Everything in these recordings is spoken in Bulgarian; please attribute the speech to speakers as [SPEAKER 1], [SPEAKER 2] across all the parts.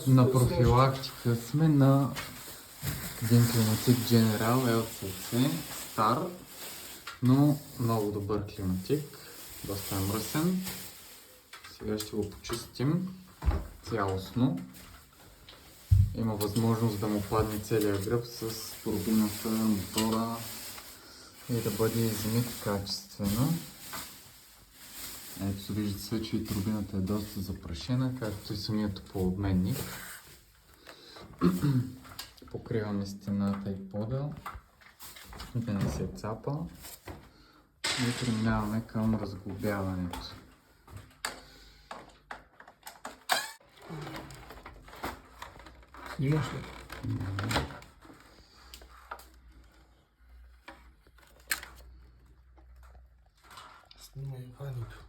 [SPEAKER 1] На профилактика сме на един климатик General LCC, стар, но много добър климатик, доста е мръсен. Сега ще го почистим цялостно. Има възможност да му падне целият гръб с турбината, мотора и да бъде измит качествено. Ето виждате се, че и турбината е доста запрашена, както и самият топлообменник. Покриваме стената и пода, да не се цапа и преминаваме към разглобяването.
[SPEAKER 2] Снимаш ли? Снимай Ванито.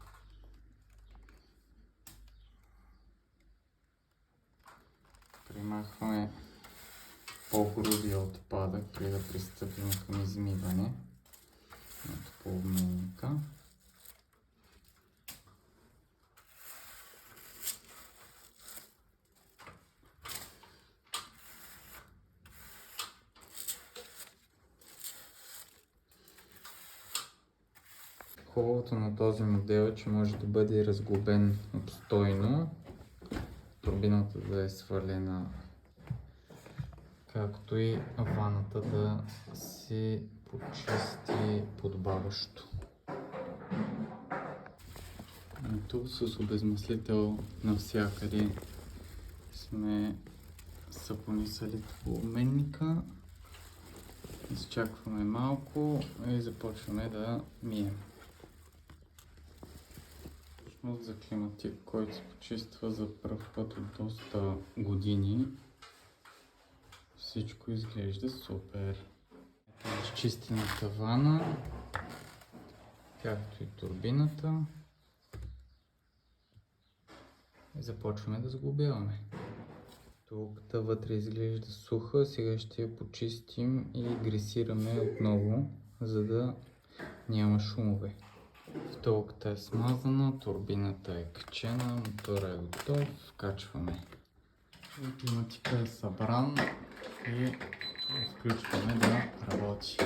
[SPEAKER 1] Примахваме по-грубия отпадък, преди да пристъпим към измиване на топлообменника. Хубавото на този модел е, че може да бъде разглобен обстойно, турбината да е свалена, както и ваната да се почисти подобаващо. И тук с обезмъслител навсякъде сме сапонисали топлообменника. Изчакваме малко и започваме да мием. За климатик, който се почиства за пръв път от доста години, всичко изглежда супер. Ето е изчистената вана, както и турбината. И започваме да сглобяваме. Тук вътре изглежда суха, сега ще я почистим и гресираме отново, за да няма шумове. Втулката е смазана, турбината е качена, мотора е готов, вкачваме. Климатика е събран и включваме да работи.